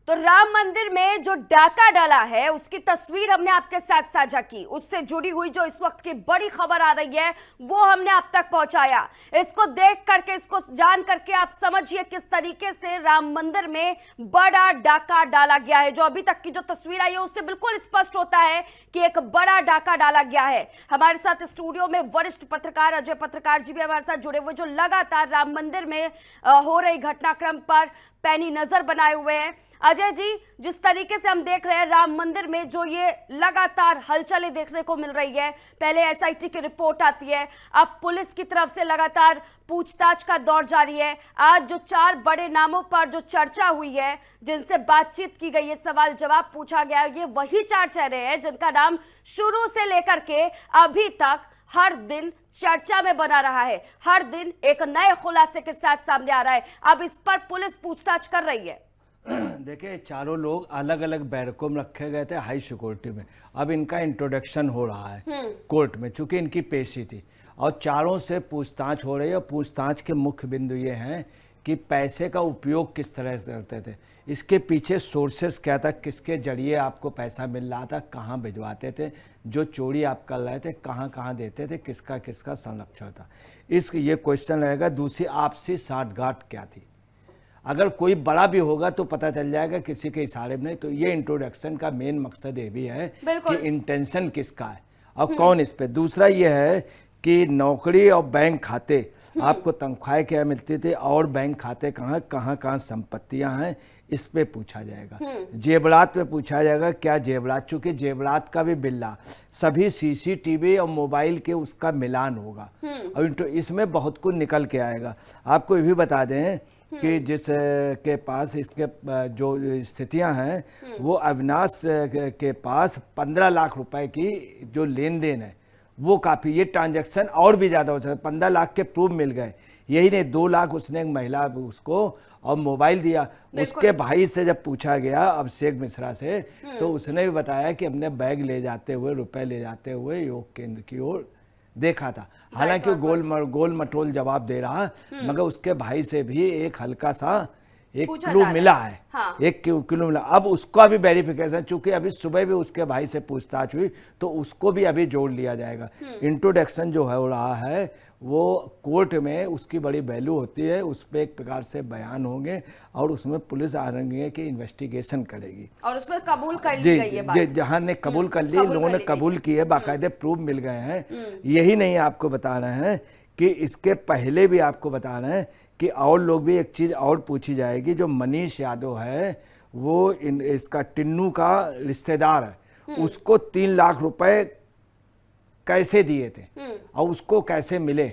तो राम मंदिर में जो डाका डाला है उसकी तस्वीर हमने आपके साथ साझा की, उससे जुड़ी हुई जो इस वक्त की बड़ी खबर आ रही है वो हमने आप तक पहुंचाया। इसको देख करके, इसको जान करके आप समझिए किस तरीके से राम मंदिर में बड़ा डाका डाला गया है। जो अभी तक की जो तस्वीर आई है उससे बिल्कुल स्पष्ट होता है कि एक बड़ा डाका डाला गया है। हमारे साथ स्टूडियो में वरिष्ठ पत्रकार अजय पत्रकार जी भी हमारे साथ जुड़े हुए, जो लगातार राम मंदिर में हो रही घटनाक्रम पर पैनी नजर बनाए हुए हैं। अजय जी, जिस तरीके से हम देख रहे हैं राम मंदिर में जो ये लगातार हलचलें देखने को मिल रही है, पहले एसआईटी की रिपोर्ट आती है, अब पुलिस की तरफ से लगातार पूछताछ का दौर जारी है। आज जो 4 बड़े नामों पर जो चर्चा हुई है, जिनसे बातचीत की गई है, सवाल जवाब पूछा गया, ये वही 4 चेहरे हैं जिनका नाम शुरू से लेकर के अभी तक हर दिन चर्चा में बना रहा है, हर दिन एक नए खुलासे के साथ सामने आ रहा है। अब इस पर पुलिस पूछताछ कर रही है। देखिए, चारों लोग अलग अलग बैरकों में रखे गए थे हाई सिक्योरिटी में। अब इनका इंट्रोडक्शन हो रहा है कोर्ट में, चूंकि इनकी पेशी थी और चारों से पूछताछ हो रही है। पूछताछ के मुख्य बिंदु ये हैं कि पैसे का उपयोग किस तरह से करते थे, इसके पीछे सोर्सेस क्या था, किसके जरिए आपको पैसा मिल रहा था, कहाँ भिजवाते थे, जो चोरी आप कर रहे थे कहाँ कहाँ देते थे, किसका किसका संरक्षण था, ये क्वेश्चन रहेगा। दूसरी, आपसी साठगांठ क्या थी, अगर कोई बड़ा भी होगा तो पता चल जाएगा, किसी के इशारे में नहीं। तो ये इंट्रोडक्शन का मेन मकसद ये भी है कि इंटेंशन किसका है और कौन इस पे। दूसरा ये है कि नौकरी और बैंक खाते, आपको तनख्वाहें क्या मिलती थी और बैंक खाते कहाँ कहाँ संपत्तियां हैं, इस पे पूछा जाएगा। जेवरात पे पूछा जाएगा, क्या जेवरात, चूंकि जेवरात का भी बिल्ला सभी सीसीटीवी और मोबाइल के उसका मिलान होगा और इसमें बहुत कुछ निकल के आएगा। आपको ये भी बता दें कि जिस के पास इसके जो स्थितियां हैं, वो अविनाश के पास 15 लाख रुपए की जो लेन देन है वो काफ़ी, ये ट्रांजैक्शन और भी ज़्यादा हो सकता है। 15 लाख के प्रूफ मिल गए, यही नहीं 2 लाख उसने एक महिला उसको और मोबाइल दिया। उसके भाई से जब पूछा गया अभिषेक मिश्रा से, तो उसने भी बताया कि हमने बैग ले जाते हुए, रुपए ले जाते हुए योग केंद्र की ओर देखा था। हालांकि गोल मटोल जवाब दे रहा, मगर उसके भाई से भी एक हल्का सा एक क्लू मिला है। हाँ। एक क्लू मिला। अब उसका भी वेरिफिकेशन, चूंकि अभी सुबह भी उसके भाई से पूछताछ हुई तो उसको भी अभी जोड़ लिया जाएगा। इंट्रोडक्शन जो है हो रहा है वो कोर्ट में उसकी बड़ी वैल्यू होती है, उस पर एक प्रकार से बयान होंगे और उसमें पुलिस आरंगे की इन्वेस्टिगेशन करेगी और उसमें कबूल कर ली गई है बात। जहाँ ने कबूल कर ली, लोगों ने कबूल की है, बाकायदे प्रूफ मिल गए हैं। यही नहीं आपको बता रहे हैं कि इसके पहले भी आपको बता रहे हैं कि और लोग भी, एक चीज़ और पूछी जाएगी। जो मनीष यादव है वो इसका टिन्नू का रिश्तेदार है, उसको 3 लाख रुपए कैसे दिए थे और उसको कैसे मिले।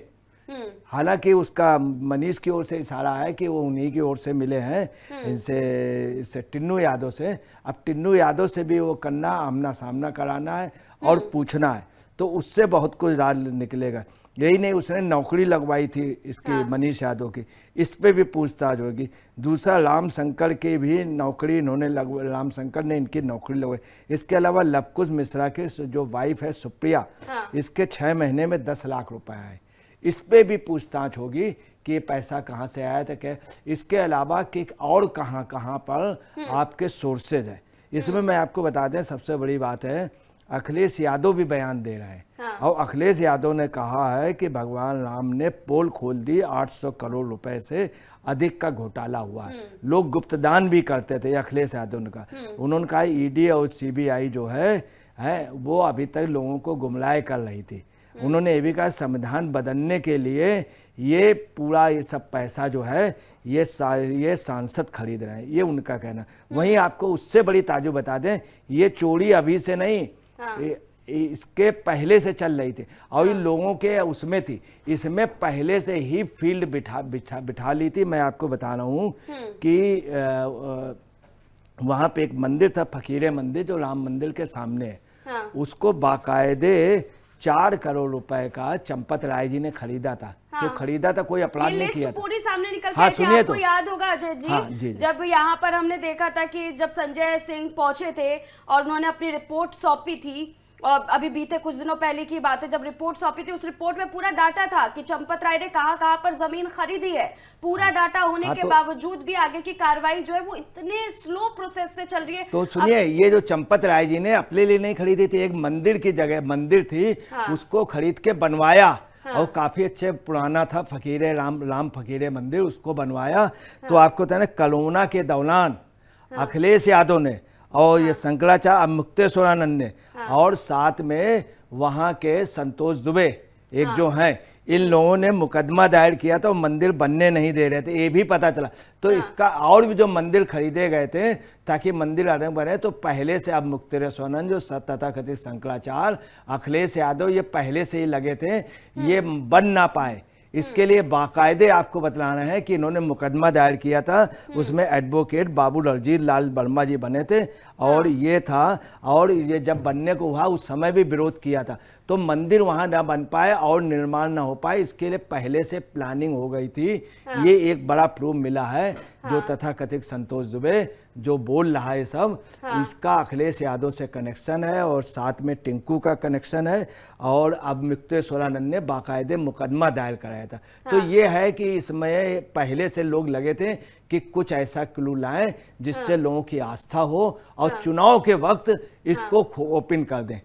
हालांकि उसका मनीष की ओर से इशारा है कि वो उन्हीं की ओर से मिले हैं इससे टिन्नू यादव से। अब टिन्नू यादव से भी वो करना, आमना सामना कराना है और पूछना है, तो उससे बहुत कुछ राज निकलेगा। यही नहीं, उसने नौकरी लगवाई थी इसकी, हाँ। मनीष यादव की, इस पे भी पूछताछ होगी। दूसरा, राम शंकर की भी नौकरी इन्होंने राम शंकर ने इनकी नौकरी लगवाई। इसके अलावा लवकुश मिश्रा के जो वाइफ है सुप्रिया, हाँ। इसके 6 महीने में 10 लाख रुपए आए, इस पे भी पूछताछ होगी कि ये पैसा कहाँ से आया था, क्या। इसके अलावा कि और कहाँ कहाँ पर आपके सोर्सेज है, इसमें मैं आपको बता दें सबसे बड़ी बात है, अखिलेश यादव भी बयान दे रहे हैं। हाँ। और अखिलेश यादव ने कहा है कि भगवान राम ने पोल खोल दी, 800 करोड़ रुपए से अधिक का घोटाला हुआ है। लोग गुप्तदान भी करते थे, अखिलेश यादव ने कहा। उन्होंने कहा ईडी और सीबीआई जो है वो अभी तक लोगों को गुमराह कर रही थी। उन्होंने ये भी कहा संविधान बदलने के लिए ये पूरा ये सब पैसा जो है ये सांसद खरीद रहे हैं, ये उनका कहना। वहीं आपको उससे बड़ी ताजुब बता दें, ये चोरी अभी से नहीं, हाँ। इसके पहले से चल रही थी और इन लोगों के उसमें थी, इसमें पहले से ही फील्ड बिठा ली थी। मैं आपको बता रहा हूँ कि वहाँ पे एक मंदिर था, फकीरे मंदिर, जो राम मंदिर के सामने है। हाँ। उसको बाकायदे 4 करोड़ रुपए का चंपत राय जी ने खरीदा था। हाँ। जो खरीदा था, कोई अपराध नहीं किया था। पूरी सामने निकल के हाँ, आई थी। आपको याद होगा अजय जी, हाँ, जी। जब यहाँ पर हमने देखा था कि जब संजय सिंह पहुंचे थे और उन्होंने अपनी रिपोर्ट सौंपी थी, और अभी बीते कुछ दिनों पहले की बात है, जब रिपोर्ट सौंपी थी, उस रिपोर्ट में पूरा डाटा था कि चंपत राय ने कहां कहां पर जमीन खरीदी है। पूरा डाटा होने के बावजूद भी आगे की कार्रवाई जो है वो इतने स्लो प्रोसेस से चल रही है। तो सुनिए, ये जो चंपत राय जी ने अपने लिए नहीं खरीदी थी, एक मंदिर की जगह मंदिर थी, उसको खरीद के बनवाया। और काफी अच्छे पुराना था, फकीरे राम फकीरे मंदिर, उसको बनवाया। तो आपको पता है ना, कोरोना के दौरान अखिलेश यादव ने और ये शंकराचार्य मुक्तेश्वरानंद ने और साथ में वहाँ के संतोष दुबे एक जो हैं, इन लोगों ने मुकदमा दायर किया था, मंदिर बनने नहीं दे रहे थे, ये भी पता चला। तो इसका और भी जो मंदिर खरीदे गए थे ताकि मंदिर अलग बने, तो पहले से अब मुक्तेश्वरानंद जो तथाकथित शंकराचार्य, अखिलेश यादव, ये पहले से ही लगे थे ये बन ना पाए। इसके लिए बाकायदे आपको बतलाना है कि इन्होंने मुकदमा दायर किया था, उसमें एडवोकेट बाबू रणजीत लाल वर्मा जी बने थे और ये था, और ये जब बनने को हुआ उस समय भी विरोध किया था। तो मंदिर वहाँ ना बन पाए और निर्माण ना हो पाए, इसके लिए पहले से प्लानिंग हो गई थी। ये एक बड़ा प्रूफ मिला है। जो तथाकथित संतोष दुबे जो बोल रहा है सब, इसका अखिलेश यादव से कनेक्शन है और साथ में टिंकू का कनेक्शन है, और अब मुक्तेश्वरानंद ने बाकायदे मुकदमा दायर कराया था। तो ये है कि इसमें पहले से लोग लगे थे कि कुछ ऐसा क्लू लाएं जिससे लोगों की आस्था हो और चुनाव के वक्त इसको ओपन कर दें।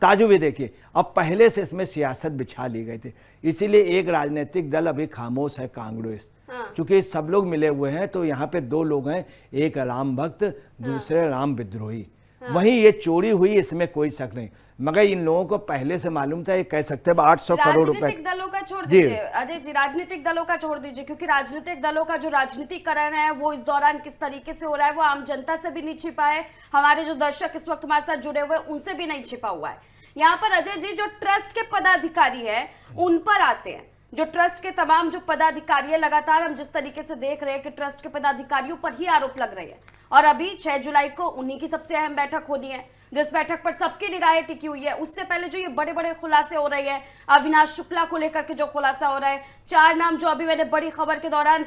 ताजु भी देखिए, अब पहले से इसमें सियासत बिछा ली गई थी, इसीलिए एक राजनीतिक दल अभी खामोश है, कांग्रेस। क्योंकि सब लोग मिले हुए हैं, तो यहाँ पे दो लोग हैं, एक राम भक्त, दूसरे राम विद्रोही। वहीं ये चोरी हुई, इसमें कोई शक नहीं, मगर इन लोगों को पहले से मालूम था। ये कह सकते हैं 800 करोड़ रुपए। राजनीतिक दलों का छोड़ दीजिए अजय जी, राजनीतिक दलों का छोड़ दीजिए, क्योंकि राजनीतिक दलों का जो राजनीतिकरण है वो इस दौरान किस तरीके से हो रहा है वो आम जनता से भी नहीं छिपा है। हमारे जो दर्शक इस वक्त हमारे साथ जुड़े हुए हैं उनसे भी नहीं छिपा हुआ है। यहाँ पर अजय जी, जो ट्रस्ट के पदाधिकारी है उन पर आते हैं। जो ट्रस्ट के तमाम जो पदाधिकारी है, लगातार हम जिस तरीके से देख रहे हैं कि ट्रस्ट के पदाधिकारियों पर ही आरोप लग रहे हैं, और अभी 6 जुलाई को उन्हीं की सबसे अहम बैठक होनी है, जिस बैठक पर सबकी निगाहें टिकी हुई है। उससे पहले जो ये बड़े बड़े खुलासे हो रहे हैं, अविनाश शुक्ला को लेकर के जो खुलासा हो रहा है, 4 नाम जो अभी मैंने बड़ी खबर के दौरान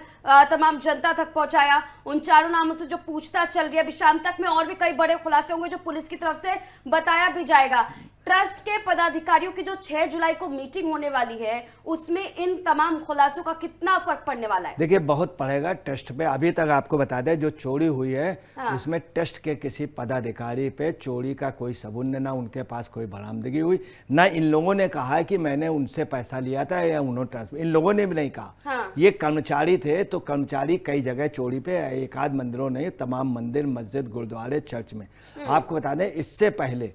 तमाम जनता तक पहुंचाया, उन 4 नामों से जो पूछताछ चल रही है, अभी शाम तक में और भी कई बड़े खुलासे होंगे जो पुलिस की तरफ से बताया भी जाएगा। ट्रस्ट के पदाधिकारियों की जो 6 जुलाई को मीटिंग होने वाली है, उसमें इन तमाम खुलासों का कितना फर्क पड़ने वाला है? देखिए, बहुत पड़ेगा ट्रस्ट पे। अभी तक आपको बता दें, जो चोरी हुई है उसमें ट्रस्ट के किसी पदाधिकारी पे चोरी का कोई सबूत, ना उनके पास कोई बरामदगी हुई, ना इन लोगों ने कहा है कि मैंने उनसे पैसा लिया था या उन्होंने ट्रस्ट, इन लोगों ने भी नहीं कहा। ये कर्मचारी थे, तो कर्मचारी कई जगह चोरी पे, एक आध मंदिरों नहीं, तमाम मंदिर, मस्जिद, गुरुद्वारे, चर्च में। आपको बता दें, इससे पहले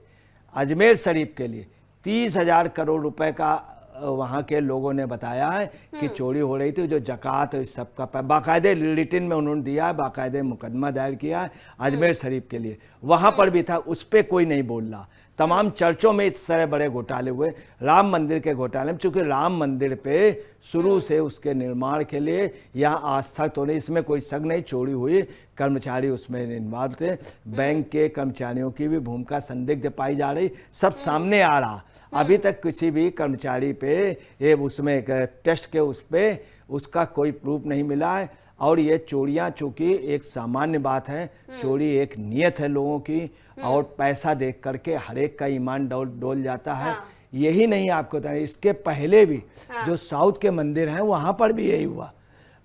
अजमेर शरीफ के लिए 30,000 करोड़ रुपए का वहाँ के लोगों ने बताया है कि चोरी हो रही थी। जो जकात इस सब का बाकायदे रिटर्न में उन्होंने दिया है, बाकायदे मुकदमा दायर किया है अजमेर शरीफ के लिए, वहाँ पर भी था, उस पर कोई नहीं बोल रहा। तमाम चर्चों में इस तरह बड़े घोटाले हुए, राम मंदिर के घोटाले में, चूंकि राम मंदिर पे शुरू से उसके निर्माण के लिए यहाँ आस्था तो नहीं, इसमें कोई शक नहीं, चोरी हुई, कर्मचारी उसमें इन्वॉल्व थे, बैंक के कर्मचारियों की भी भूमिका संदिग्ध पाई जा रही, सब सामने आ रहा। अभी तक किसी भी कर्मचारी पे ये उसमें टेस्ट के उस पे उसका कोई प्रूफ नहीं मिला है। और ये चोरियां चूंकि एक सामान्य बात है, चोरी एक नियत है लोगों की, और पैसा देख करके हर एक का ईमान डोल जाता है। यही नहीं, आपको बताएं, इसके पहले भी जो साउथ के मंदिर हैं वहां पर भी यही हुआ।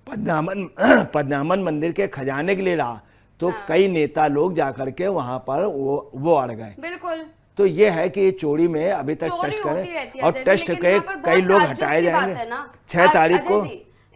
पद्मावन मंदिर के खजाने के लिए रहा, तो कई नेता लोग जाकर के वहां पर वो अड़ गए। बिल्कुल। तो ये है कि चोरी में अभी तक टेस्ट करें और टेस्ट के कई लोग हटाए जाएंगे 6 तारीख को।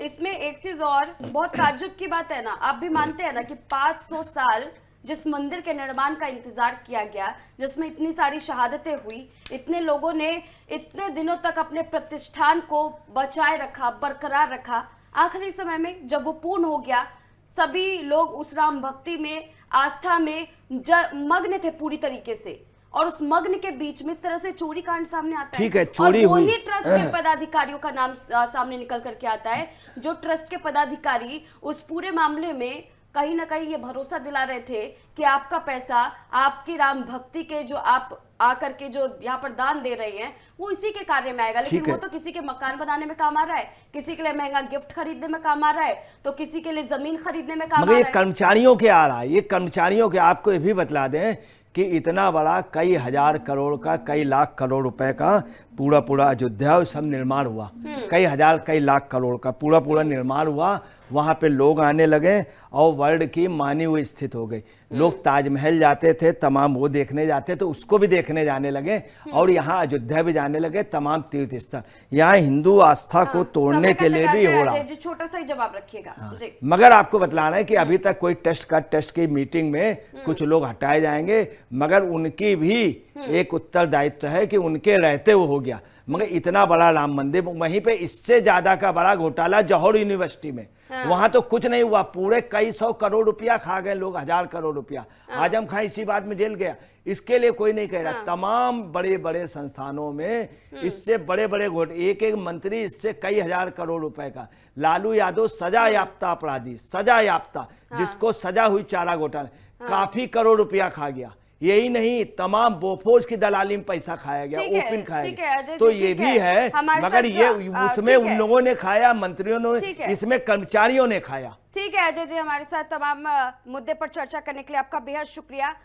इसमें एक चीज और बहुत ताज्जुब की बात है ना, आप भी मानते हैं ना कि 500 साल जिस मंदिर के निर्माण का इंतजार किया गया, जिसमें इतनी सारी शहादतें हुई, इतने लोगों ने इतने दिनों तक अपने प्रतिष्ठान को बचाए रखा, बरकरार रखा, आखिरी समय में जब वो पूर्ण हो गया, सभी लोग उस राम भक्ति में, आस्था में मग्न थे पूरी तरीके से, और उस मग्न के बीच में इस तरह से चोरी कांड सामने आता है। ठीक है, चोरी हुई, वही ट्रस्ट के पदाधिकारियों का नाम सामने निकल करके आता है, जो ट्रस्ट के पदाधिकारी उस पूरे मामले में कहीं ना कहीं ये भरोसा दिला रहे थे कि आपका पैसा, आपकी राम भक्ति के जो आप आकर के जो यहाँ पर दान दे रहे हैं, वो इसी के कार्य में आएगा। लेकिन वो तो किसी के मकान बनाने में काम आ रहा है, किसी के लिए महंगा गिफ्ट खरीदने में काम आ रहा है, तो किसी के लिए जमीन खरीदने में काम आ रहा है। कर्मचारियों के आ रहा है, ये कर्मचारियों के। आपको ये भी बतला दें कि इतना बड़ा कई हजार करोड़ का, कई लाख करोड़ रुपए का पूरा पूरा अयोध्या सब निर्माण हुआ, कई हजार कई लाख करोड़ का पूरा पूरा निर्माण हुआ। वहाँ पे लोग आने लगे और वर्ल्ड की मानी हुई स्थित हो गई। लोग ताजमहल जाते थे, तमाम वो देखने जाते तो उसको भी देखने जाने लगे, और यहाँ अयोध्या भी जाने लगे, तमाम तीर्थ स्थल। यहाँ हिंदू आस्था को तोड़ने के लिए भी हो रहा है। छोटा सा ही जवाब रखिएगा। जी। मगर आपको बतलाना है कि अभी तक कोई टेस्ट की मीटिंग में कुछ लोग हटाए जाएंगे, मगर उनकी भी एक उत्तरदायित्व है कि उनके रहते वो हो गया। मगर इतना बड़ा राम मंदिर, वहीं पे इससे ज्यादा का बड़ा घोटाला जौहर यूनिवर्सिटी में, वहां तो कुछ नहीं हुआ, पूरे कई 100 करोड़ रुपया खा गए लोग, 1000 करोड़ रुपया। आजम खां इसी बात में जेल गया, इसके लिए कोई नहीं कह रहा। तमाम बड़े बड़े संस्थानों में इससे बड़े बड़े एक एक मंत्री इससे कई हजार करोड़ रुपए का। लालू यादव सजा याफ्ता अपराधी, सजा याफ्ता, जिसको सजा हुई चारा घोटाला, काफी करोड़ रुपया खा गया। यही नहीं, तमाम बोफोर्स की दलाली में पैसा खाया गया, ओपन खाया गया। तो ये भी है, मगर ये उसमें उन लोगों ने खाया, मंत्रियों ने, इसमें कर्मचारियों ने खाया। ठीक है अजय जी, हमारे साथ तमाम मुद्दे पर चर्चा करने के लिए आपका बेहद शुक्रिया।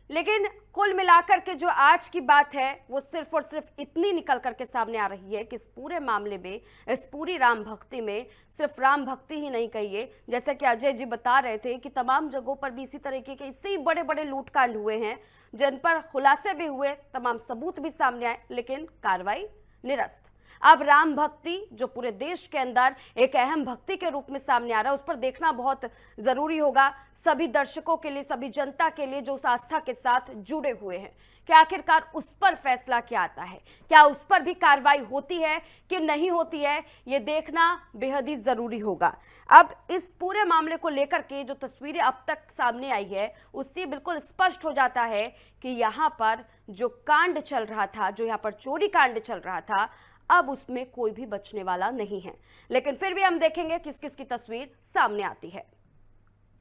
लेकिन कुल मिलाकर के जो आज की बात है वो सिर्फ और सिर्फ इतनी निकल करके सामने आ रही है कि इस पूरे मामले में, इस पूरी राम भक्ति में सिर्फ राम भक्ति ही नहीं कहिए, जैसा कि अजय जी बता रहे थे कि तमाम जगहों पर भी इसी तरीके के इससे ही बड़े बड़े लूटकांड हुए हैं, जिन पर खुलासे भी हुए, तमाम सबूत भी सामने आए, लेकिन कार्रवाई निरस्त। अब राम भक्ति जो पूरे देश के अंदर एक अहम भक्ति के रूप में सामने आ रहा है, उस पर देखना बहुत जरूरी होगा सभी दर्शकों के लिए, सभी जनता के लिए जो उस आस्था के साथ जुड़े हुए हैं, कि आखिरकार उस पर फैसला क्या आता है, क्या उस पर भी कार्रवाई होती है कि नहीं होती है, ये देखना बेहद ही जरूरी होगा। अब इस पूरे मामले को लेकर के जो तस्वीरें अब तक सामने आई है, उससे बिल्कुल स्पष्ट हो जाता है कि यहाँ पर जो कांड चल रहा था, जो यहाँ पर चोरी कांड चल रहा था, अब उसमें कोई भी बचने वाला नहीं है। लेकिन फिर भी हम देखेंगे किस किस की तस्वीर सामने आती है।